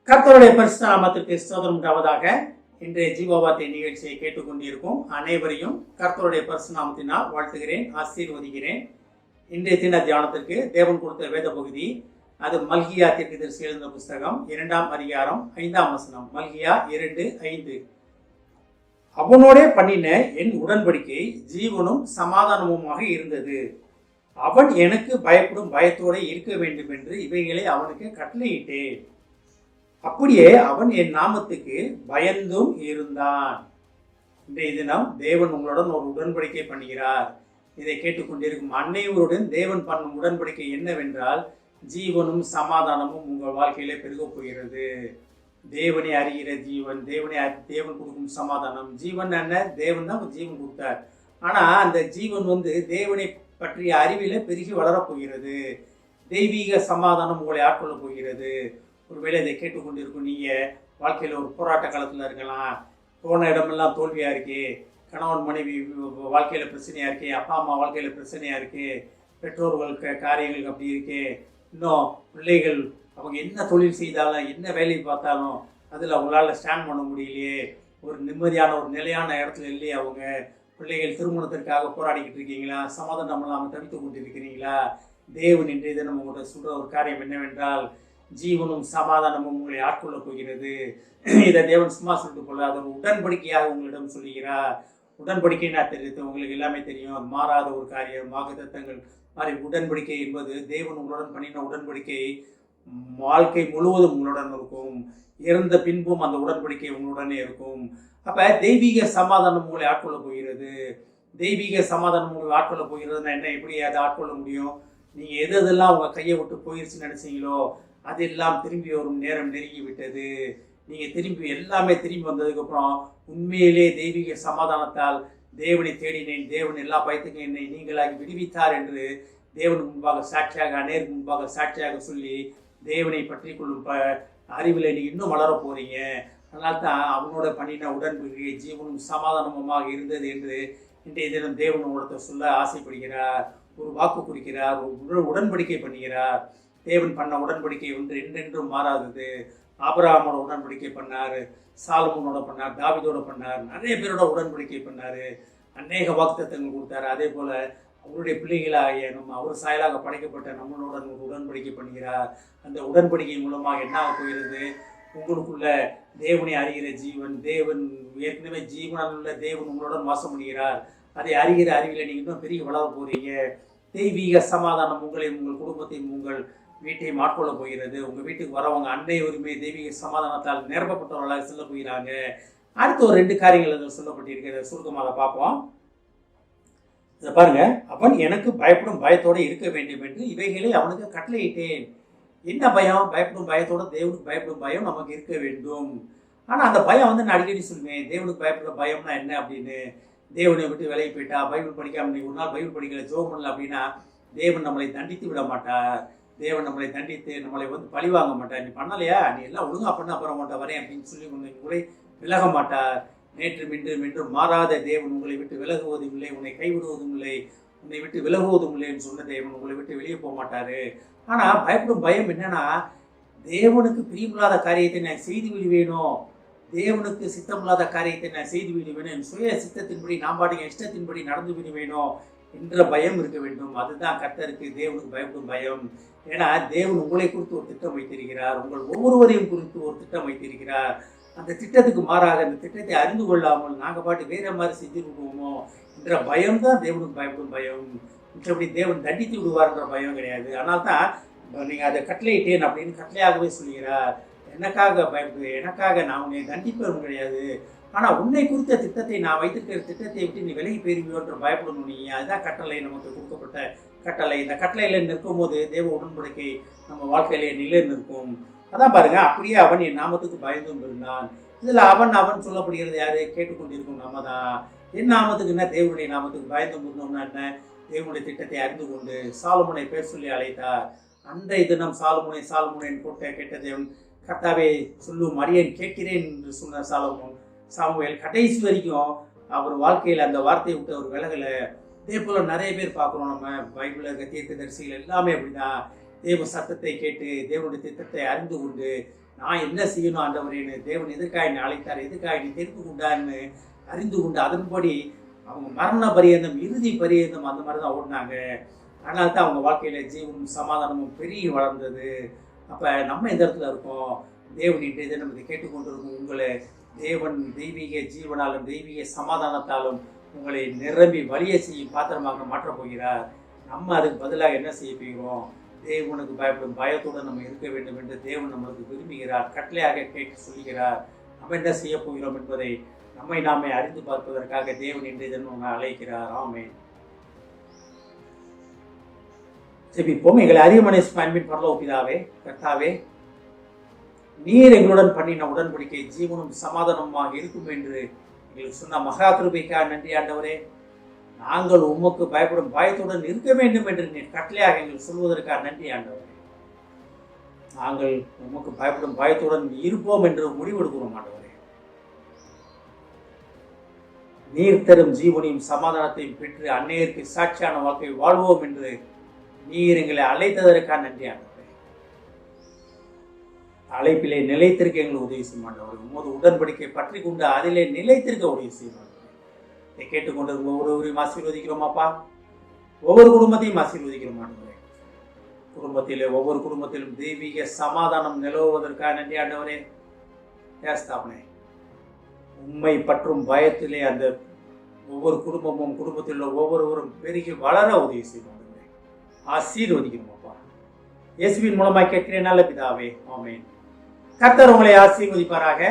கர்த்தருடைய பரிசுத்த நாமத்திற்கு ஸ்தோத்திரம் உண்டாவதாக. இன்றைய ஜீவவார்த்தை நிகழ்ச்சியை கேட்டுக்கொண்டிருக்கும் அனைவரையும் கர்த்தருடைய பரிசுத்த நாமத்தினால் வாழ்த்துகிறேன், ஆசீர்வதிக்கிறேன். இன்றைய தின தியானத்திற்கு தேவன் கொடுத்த வேத பகுதி அது மல்கியா தீர்க்கதரிசி எழுதின புஸ்தகம் 2ஆம் அதிகாரம் 5ஆம் வசனம். மல்கியா 2:5. அவனோடே பண்ணின என் உடன்படிக்கை ஜீவனும் சமாதானமுமாக இருந்தது. அவன் எனக்கு பயப்படும் பயத்தோடு இருக்க வேண்டும் என்று இவைகளை அவனுக்கு கட்டளையிட்டேன். அப்படியே அவன் என் நாமத்துக்கு பயந்தும் இருந்தான். இன்றைய தினம் தேவன் உங்களுடன் ஒரு உடன்படிக்கை பண்ணுகிறார். இதை கேட்டுக்கொண்டிருக்கும் அன்னையருடன் தேவன் பண்ணும் உடன்படிக்கை என்னவென்றால், ஜீவனும் சமாதானமும் உங்கள் வாழ்க்கையிலே பெருகப் போகிறது. தேவனை அறிகிற ஜீவன், தேவன் கொடுக்கும் சமாதானம். ஜீவன் என்ன? தேவன் தான் ஜீவன் கொடுத்தார். ஆனா அந்த ஜீவன் தேவனை பற்றிய அறிவில பெருகி வளரப்போகிறது. தெய்வீக சமாதானம் உங்களை ஆட்கொள்ள போகிறது. ஒருவேளை இதை கேட்டுக்கொண்டிருக்கும் நீங்கள் வாழ்க்கையில் ஒரு போராட்ட காலத்தில் இருக்கலாம். போன இடமெல்லாம் தோல்வியாக இருக்கு, கணவன் மனைவி வாழ்க்கையில் பிரச்சனையாக இருக்கு, அப்பா அம்மா வாழ்க்கையில் பிரச்சனையாக இருக்கு, பெற்றோர்களுக்கு காரியங்களுக்கு அப்படி இருக்கு, இன்னும் பிள்ளைகள் அவங்க என்ன தொழில் செய்தாலும் என்ன வேலையை பார்த்தாலும் அதில் அவங்களால ஸ்டாண்ட் பண்ண முடியலையே, ஒரு நிம்மதியான ஒரு நிலையான இடத்துல இல்லையே. அவங்க பிள்ளைகள் திருமணத்திற்காக போராடிக்கிட்டு இருக்கீங்களா? சமாதானம் இல்லாமல் தவித்து கொண்டு இருக்கிறீங்களா? தேவன் இன்றைய தினம் உங்களோட சொல்கிற ஒரு காரியம் என்னவென்றால், ஜீவனும் சமாதானமும் உங்களை ஆட்கொள்ள போகிறது. இதை தேவன் சும்மா சொல்லிட்டு போல, அது ஒரு உடன்படிக்கையாக உங்களிடம் சொல்லுகிறார். உடன்படிக்கைன்னா தெரியுது, உங்களுக்கு எல்லாமே தெரியும். அது மாறாத ஒரு காரியம், வாக்குத்தத்தங்கள் மாதிரி. உடன்படிக்கை என்பது தேவன் உங்களுடன் பண்ணின உடன்படிக்கை வாழ்க்கை முழுவதும் உங்களுடன் இருக்கும். இறந்த பின்பும் அந்த உடன்படிக்கை உங்களுடனே இருக்கும். அப்ப தெய்வீக சமாதானம் உங்களை ஆட்கொள்ள போகிறது. தெய்வீக சமாதானம் உங்களை ஆட்கொள்ள போகிறதுனா என்ன? எப்படி அதை ஆட்கொள்ள முடியும்? நீங்க எதெல்லாம் உங்க கையை விட்டு போயிருச்சுன்னு நினைச்சீங்களோ அதெல்லாம் திரும்பி வரும் நேரம் நெருங்கி விட்டது. நீங்க எல்லாமே திரும்பி வந்ததுக்கப்புறம் உண்மையிலே தெய்வீக சமாதானத்தால் தேவனை தேடினேன், தேவன் எல்லா பயத்துக்கும் என்னை நீங்களாகி விடுவித்தார் என்று தேவன் முன்பாக சாட்சியாக, அநேருக்கு முன்பாக சாட்சியாக சொல்லி தேவனை பற்றி கொள்ளும் அறிவில் நீங்க இன்னும் வளர போறீங்க. அதனால்தான் அவனோட பண்ணின உடன்படிக்கை ஜீவனும் சமாதானமுமாக இருந்தது என்று இன்றைய தினம் தேவன் உங்களத்தை சொல்ல ஆசைப்படுகிறார். ஒரு வாக்கு கொடுக்கிறார், ஒரு உடன்படிக்கை பண்ணுகிறார். தேவன் பண்ண உடன்படிக்கை என்றென்றும் மாறாதது. ஆபிரகாமோட உடன்படிக்கை பண்ணார், சாலமோனோட பண்ணார், தாவீதோட பண்ணார், நிறைய பேரோட உடன்படிக்கை பண்ணார், அநேக வாக்குத்தத்தங்கள் கொடுத்தாரு. அதே போல அவருடைய பிள்ளைகளாகிய அவர் சாயலாக படைக்கப்பட்ட நம்மளுடன் ஒரு உடன்படிக்கை பண்ணுகிறார். அந்த உடன்படிக்கை மூலமாக என்ன ஆக போகிறது? உங்களுக்குள்ள தேவனை அறிகிற ஜீவன், தேவன் ஏற்கனவே ஜீவனால் உள்ள தேவன் உங்களுடன் வாசம் பண்ணுகிறார். அதை அறிகிற அறிவில நீங்க இன்னும் பெரிய வளர போறீங்க. தெய்வீக சமாதானம் உங்களையும் உங்கள் குடும்பத்தையும் உங்கள் வீட்டையும் ஆட்கொள்ள போகிறது. உங்க வீட்டுக்கு வரவங்க அன்னை உரிமை தெய்வீக சமாதானத்தால் நிரப்பப்பட்டவர்களாக செல்ல போகிறாங்க. அடுத்த ஒரு 2 காரியங்கள் அதில் சொல்லப்பட்டிருக்கிற சுருக்கமாக பார்ப்போம். இதை பாருங்க. அவன் எனக்கு பயப்படும் பயத்தோடு இருக்க வேண்டும் என்று இவைகளை அவனுக்கு கட்டளையிட்டேன். என்ன பயம்? பயப்படும் பயத்தோட தேவனுக்கு பயப்படும் பயம் நமக்கு இருக்க வேண்டும். ஆனா அந்த பயம் நான் அடிக்கடி சொல்லுவேன், தேவனுக்கு பயப்படுற பயம்னா என்ன அப்படின்னு. தேவனை விட்டு விலகி போயிட்டா, பைபிள் படிக்காம நீ ஒரு நாள் பைபிள் படிக்கல, ஜோம் பண்ணல அப்படின்னா தேவன் நம்மளை தண்டித்து விட மாட்டார். தேவன் நம்மளை தண்டித்து நம்மளை பழி வாங்க மாட்டார். நீ பண்ணலையா, நீ எல்லாம் ஒழுங்கா பண்ண அப்புறம் மாட்டா வரேன் அப்படின்னு சொல்லி உங்களை விலக மாட்டார். நேற்றும் இன்றும் மாறாத தேவன் உங்களை விட்டு விலகுவதும் இல்லை, உன்னை கைவிடுவதும் இல்லை, உன்னை விட்டு விலகுவதும் இல்லைன்னு சொன்ன தேவன் உங்களை விட்டு வெளியே போக மாட்டாரு. ஆனா பயப்படும் பயம் என்னன்னா, தேவனுக்கு பிரியமில்லாத காரியத்தை நான் செய்து விடுவேனோ, தேவனுக்கு சித்தமில்லாத காரியத்தை நான் செய்து விடுவேனோ, என் சுய சித்தத்தின்படி நான் பாட்டுங்க இஷ்டத்தின்படி நடந்து விடுவேனோ என்ற பயம் இருக்க வேண்டும். அதுதான் கர்த்தருக்கு தேவனுக்கு பயப்படும் பயம். ஏன்னா தேவன் உங்களை குறித்து ஒரு திட்டம் வைத்திருக்கிறார், உங்கள் ஒவ்வொருவரையும் குறித்து ஒரு திட்டம் வைத்திருக்கிறார். அந்த திட்டத்துக்கு மாறாக அந்த திட்டத்தை அறிந்து கொள்ளாமல் நாங்கள் பாட்டு வேற மாதிரி செஞ்சு விடுவோமோ என்ற பயம் தான் தேவனுக்கு பயப்படும் பயம். மற்றபடி தேவன் தண்டித்து விடுவார்ன்ற பயம் கிடையாது. ஆனால் தான் நீங்கள் அதை கட்டளையிட்டேன் அப்படின்னு கட்டளையாகவே சொல்கிறார். எனக்காக பயப்படு, எனக்காக நான் உன்னை தண்டிப்பதும் கிடையாது. ஆனால் உன்னை குறித்த திட்டத்தை, நான் வைத்திருக்கிற திட்டத்தை விட்டு நீ விலகி போயிருவியோன்ற பயப்படணும் நீ. அதுதான் கட்டளை, நமக்கு கொடுக்கப்பட்ட கட்டளை. இந்த கட்டளையில் நிற்கும் போது தேவ உடன்படிக்கை நம்ம வாழ்க்கையிலே நிலை நிற்கும். அதான் பாருங்க. அப்படியே அவன் என் நாமத்துக்கு பயந்தும் இருந்தான். இதில் அவன் சொல்லப்படுகிறது யாரு? கேட்டுக்கொண்டிருக்கும் நம்ம தான். என் நாமத்துக்கு என்ன? தேவனுடைய நாமத்துக்கு பயந்தும் இருந்தோம்னா என்ன? தேவனுடைய திட்டத்தை அறிந்து கொண்டு சாலமோனை பேர் சொல்லி அழைத்தார். அன்றைய தினம் சாலமோனின் கேட்ட தேவன், கர்த்தாவே சொல்லும் அடியேன் கேட்கிறேன் என்று சொன்ன சாமுவேல் கடைசி வரைக்கும் அவர் வாழ்க்கையில் அந்த வார்த்தையை விட்டு அவர் விலகலை. இதே போல நிறைய பேர் பார்க்குறோம். நம்ம பைபிளில் இருக்க தீர்க்கதரிசிகள் எல்லாமே அப்படிதான். தேவ சத்தத்தை கேட்டு தேவனுடைய திட்டத்தை அறிந்து கொண்டு நான் என்ன செய்யணும் ஆண்டவரேன்னு தேவன் எதற்காக என்னை அழைத்தார், எதற்காக நீ தெரிந்து கொண்டான்னு அறிந்து கொண்டு அதன்படி அவங்க மரண பரியந்தம் இறுதி பரியந்தம் அந்த மாதிரி தான் ஓடினாங்க. அதனால தான் அவங்க வாழ்க்கையில ஜீவனும் சமாதானமும் பெருகி வளர்ந்தது. அப்ப நம்ம எந்த இடத்துல இருக்கோம்? தேவன் இன்றைய தினம் இதை கேட்டுக்கொண்டிருக்கும் உங்களை தேவன் தெய்வீக ஜீவனாலும் தெய்வீக சமாதானத்தாலும் உங்களை நிரம்பி வழிய செய்யும் பாத்திரமாக மாற்றப் போகிறார். நம்ம அதுக்கு பதிலாக என்ன செய்ய போகிறோம்? தேவனுக்கு பயப்படும் பயத்துடன் நம்ம இருக்க வேண்டும் என்று தேவன் நம்மளுக்கு விரும்புகிறார், கட்டளையாக கேட்டு சொல்கிறார். நம்ம என்ன செய்ய போகிறோம் என்பதை நம்மை நாமே அறிந்து பார்ப்பதற்காக தேவன் இன்றைய தினம் நம்மை அழைக்கிறார். ஆமென். ஜெபிப்போம். எங்களை அதிகமனை அன்பின் பரலோக பிதாவே, கர்த்தாவே, நீர் எங்களுடன் பண்ணின உடன்படிக்கை ஜீவனும் சமாதானமாக இருக்கும் என்று எங்களுக்கு சொன்ன மகா கிருபைக்காக நன்றி ஆண்டவரே. நாங்கள் உமக்கு பயப்படும் பயத்துடன் இருக்க வேண்டும் என்று நீர் கட்டளையாக எங்களுக்கு சொல்வதற்காக நன்றி ஆண்டவரே. நாங்கள் உமக்கு பயப்படும் பயத்துடன் இருப்போம் என்று முடிவெடுக்கிறோம் ஆண்டவரே. நீர் தரும் ஜீவனையும் சமாதானத்தையும் பெற்று அன்னையருக்கு சாட்சியான வாழ்க்கை வாழ்வோம் என்று நீர் எங்களை அழைத்ததற்காக நன்றி ஆண்டவரே. அழைப்பிலே நிலைத்திருக்க எங்களுக்கு உதவி செய்ய மாட்டவர். உமது உடன்படிக்கை பற்றி கொண்டு அதிலே நிலைத்திருக்க உதவி செய்ய மாட்டவர். இதை கேட்டுக்கொண்டிருக்கும் ஒவ்வொருவரையும் ஆசீர்வதிக்கிறோமாப்பா. ஒவ்வொரு குடும்பத்தையும் ஆசீர்வதிக்கிறோம் ஆண்டவரே. குடும்பத்திலே ஒவ்வொரு குடும்பத்திலும் தெய்வீக சமாதானம் நிலவுவதற்காக நன்றி ஆண்டவரே. ஏஸ்தாபனே, உண்மை பற்றும் பயத்திலே அந்த ஒவ்வொரு குடும்பமும் குடும்பத்தில் ஒவ்வொருவரும் பெருகி வளர உதவி செய்வோம். ஆசீர்வதிக்கிறோம் அப்பா. இயேசுவின் மூலமாய் கேட்கிறேன் நல்ல பிதாவே. ஆமென். கர்த்தர் உங்களை ஆசீர்வதிப்பாராக.